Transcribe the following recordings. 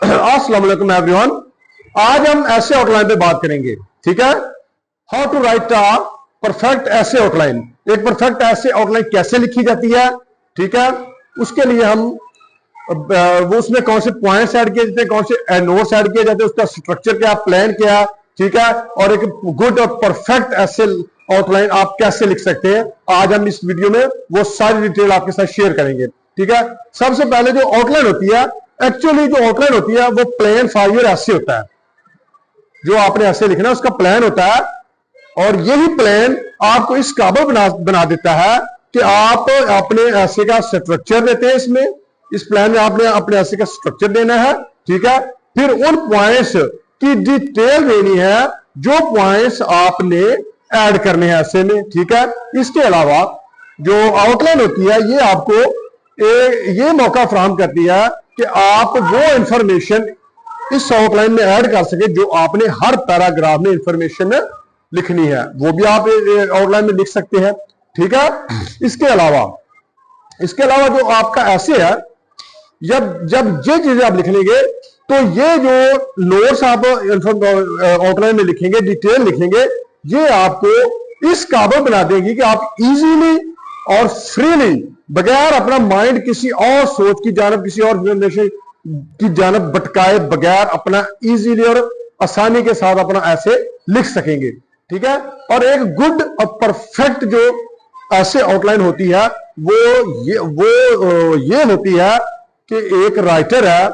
अस्सलाम वालेकुम एवरीवन। आज हम ऐसे आउटलाइन पे बात करेंगे, ठीक है। How to write a perfect essay outline. एक परफेक्ट ऐसे आउटलाइन कैसे लिखी जाती है, ठीक है। उसके लिए हम वो उसमें कौन से पॉइंट्स ऐड किए जाते हैं, कौन से नोट्स ऐड किए जाते हैं, उसका स्ट्रक्चर क्या, प्लान क्या, ठीक है। और एक गुड और परफेक्ट ऐसे आउटलाइन आप कैसे लिख सकते हैं, आज हम इस वीडियो में वो सारी डिटेल आपके साथ शेयर करेंगे, ठीक है। सबसे पहले जो आउटलाइन होती है, एक्चुअली जो आउटलाइन होती है वो प्लान फॉर योर ऐसे होता है। जो आपने ऐसे लिखना है उसका प्लान होता है, और यही प्लान आपको इस काबिल बना देता है कि आप अपने ऐसे का स्ट्रक्चर देते हैं। इसमें इस प्लान में आपने अपने ऐसे का स्ट्रक्चर देना है, ठीक है। फिर उन पॉइंट्स की डिटेल देनी है जो पॉइंट्स आपने ऐड करने हैं ऐसे में, ठीक है। इसके अलावा जो आउटलाइन होती है ये आपको ये मौका फराहम करती है कि आप वो इंफॉर्मेशन इस आउटलाइन में ऐड कर सके जो आपने हर पैराग्राफ में इंफॉर्मेशन लिखनी है, वो भी आप आउटलाइन में लिख सकते हैं, ठीक है। इसके अलावा जो आपका ऐसे है, जब ये चीजें आप लिख लेंगे तो ये जो नोट्स आप आउटलाइन में लिखेंगे, डिटेल लिखेंगे, ये आपको इस काबिल बना देगी कि आप इजीली और फ्रीली, बगैर अपना माइंड किसी और सोच की जानब, किसी और इंफॉर्मेशन की जानब भटकाए बगैर, अपना इजीली और आसानी के साथ अपना ऐसे लिख सकेंगे, ठीक है। और एक गुड और परफेक्ट जो ऐसे आउटलाइन होती है वो ये होती है कि एक राइटर है,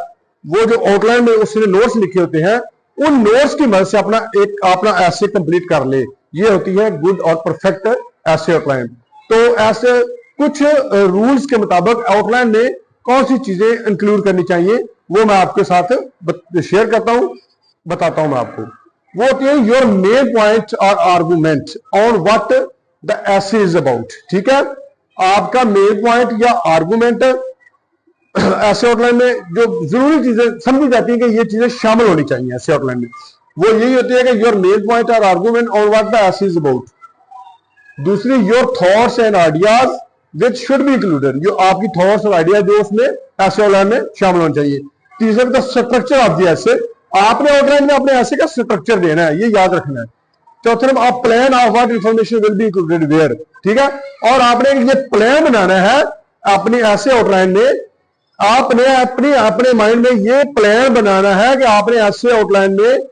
वो जो आउटलाइन में उसने नोट्स लिखे होते हैं, उन नोट्स की मदद से अपना ऐसे कंप्लीट कर ले। ये होती है गुड और परफेक्ट ऐसे आउटलाइन। तो ऐसे कुछ रूल्स के मुताबिक आउटलाइन में कौन सी चीजें इंक्लूड करनी चाहिए वो मैं आपके साथ शेयर करता हूं, बताता हूं मैं आपको। वो होती है योर मेन पॉइंट और argument on what the essay is about, ठीक है। आपका मेन पॉइंट या आर्गुमेंट ऐसे आउटलाइन में जो जरूरी चीजें समझी जाती है कि ये चीजें शामिल होनी चाहिए ऐसे आउटलाइन में, वो यही होती है कि योर मेन पॉइंट और argument on what the essay is about. दूसरी, your thoughts and ideas which should be included, जो आपकी थॉट्स और आइडिया जो उसमें ऐसे आउटलाइन में शामिल होना चाहिए। तीसरा, द स्ट्रक्चर ऑफ द ऐसे, आपने आउटलाइन में अपने ऐसे का स्ट्रक्चर देना है, ये याद रखना है। चौथे नंबर, आप plan of what information will be included where, ठीक है। और आपने ये प्लान बनाना है अपनी ऐसे आउटलाइन में, आपने अपने माइंड में ये प्लान बनाना है कि आपने ऐसे आउटलाइन में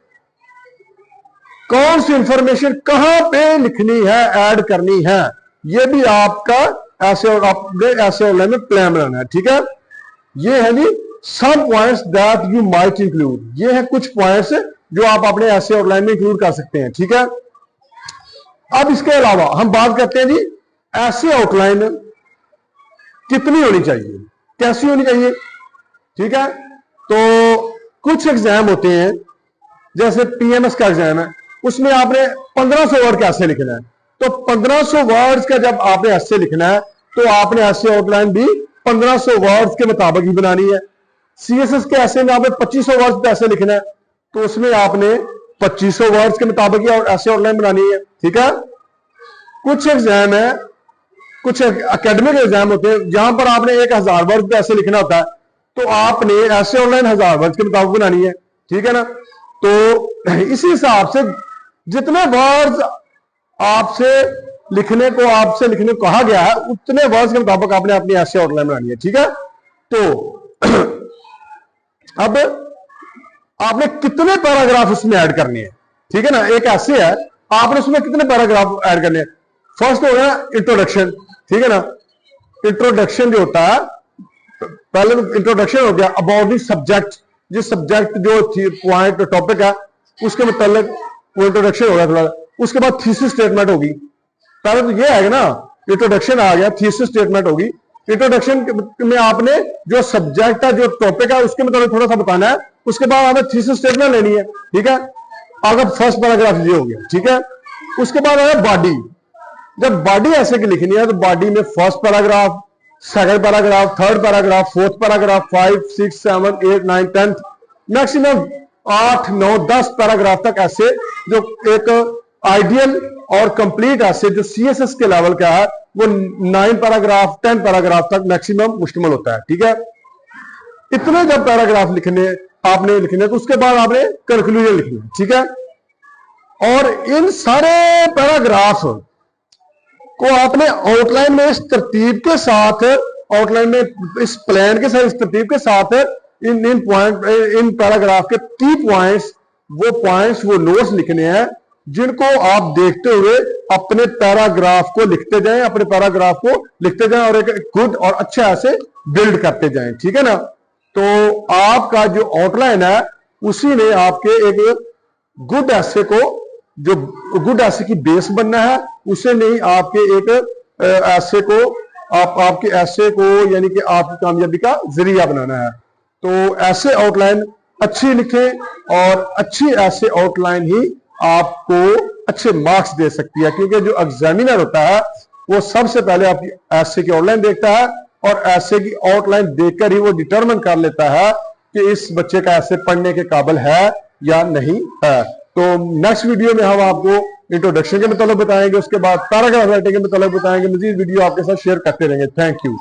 कौन सी इंफॉर्मेशन कहां पे लिखनी है, ऐड करनी है, ये भी आपका ऐसे आउटलाइन में प्लान बनाना है, ठीक है। ये है जी some points that you might include, ये है कुछ पॉइंट्स जो आप अपने ऐसे आउटलाइन में इंक्लूड कर सकते हैं, ठीक है। अब इसके अलावा हम बात करते हैं जी ऐसे आउटलाइन कितनी होनी चाहिए, कैसी होनी चाहिए, ठीक है। तो कुछ एग्जाम होते हैं, जैसे पीएमएस का एग्जाम है, उसमें आपने 1500 वर्ड कैसे लिखना है, तो 1500 वर्ड्स का जब आपने ऐसे लिखना है तो आपने ऐसे आउटलाइन भी 1500 वर्ड्स के मुताबिक ही बनानी है। सीएसएस के ऐसे में आपने 2500 वर्ड्स पे ऐसे लिखना है, तो उसमें आपने 2500 वर्ड्स के मुताबिक ही ऐसे आउटलाइन बनानी है, ठीक है। कुछ एग्जाम है, कुछ एकेडमिक एग्जाम होते हैं जहां पर आपने 1000 वर्ड पे ऐसे लिखना होता है, तो आपने ऐसे ऑनलाइन 1000 वर्ड के मुताबिक बनानी है, ठीक है ना। तो इसी हिसाब से जितने वर्ड्स आपसे लिखने को कहा गया है, उतने वर्ड्स के मुताबिक आपने अपनी ऐसे आउटलाइन बनानी है, ठीक है। तो अब आपने कितने पैराग्राफ उसमें ऐड करने हैं, ठीक है ना। एक ऐसे है, आपने उसमें कितने पैराग्राफ ऐड करने हैं। फर्स्ट हो गया इंट्रोडक्शन, ठीक है ना। इंट्रोडक्शन जो होता है, पहले इंट्रोडक्शन हो गया अबाउट द सब्जेक्ट, जिस सब्जेक्ट जो पॉइंट टॉपिक है उसके मतलब वो इंट्रोडक्शन हो गया थोड़ा। उसके बाद थीसिस स्टेटमेंट होगी। पहले तो ये है ना, इंट्रोडक्शन आ गया, थीसिस स्टेटमेंट होगी। इंट्रोडक्शन में आपने जो सब्जेक्ट है, जो टॉपिक है, उसके मतलब थोड़ा सा बताना है। उसके बाद आपने थीसिस स्टेटमेंट लेनी है, ठीक है। अगर फर्स्ट पैराग्राफ ये हो गया, ठीक है। उसके बाद आया बॉडी। जब बॉडी ऐसे की लिखनी है तो बॉडी में first paragraph, second paragraph, third paragraph, fourth paragraph, 5, 6, 7, 8, 9, 10, maximum 8, 9, 10 paragraph तक ऐसे जो एक आइडियल और कंप्लीट ऐसे जो सीएसएस के लेवल का है वो 9 पैराग्राफ 10 पैराग्राफ तक मैक्सिमम मुश्तमिल होता है, ठीक है। इतने जब पैराग्राफ लिखने आपने लिखना है, तो उसके बाद आपने कंक्लूजन लिखना है, ठीक है। और इन सारे पैराग्राफ को आपने आउटलाइन में इस तरतीब के साथ, आउटलाइन में इस प्लान के साथ, इस तरतीब के साथ इन पॉइंट, इन पैराग्राफ के की पॉइंट्स, वो नोट्स लिखने हैं जिनको आप देखते हुए अपने पैराग्राफ को लिखते जाएं, अपने पैराग्राफ को लिखते जाएं और एक गुड और अच्छे ऐसे बिल्ड करते जाएं, ठीक है ना। तो आपका जो आउटलाइन है उसी ने आपके एक गुड ऐसे को, जो गुड ऐसे की बेस बनना है, उसे नहीं आपके एक ऐसे को, आपके ऐसे को यानी कि आपकी कामयाबी का जरिया बनाना है। तो ऐसे आउटलाइन अच्छी लिखें और अच्छी ऐसे आउटलाइन ही आपको अच्छे मार्क्स दे सकती है, क्योंकि जो एग्जामिनर होता है वो सबसे पहले आपकी ऐसे की आउटलाइन देखता है और ऐसे की आउटलाइन देखकर ही वो डिटरमिन कर लेता है कि इस बच्चे का ऐसे पढ़ने के काबिल है या नहीं है। तो नेक्स्ट वीडियो में हम आपको इंट्रोडक्शन के मतलब बताएंगे, उसके बाद पैराग्राफ राइटिंग के मतलब बताएंगे। मजीद वीडियो आपके साथ शेयर करते रहेंगे। Thank you.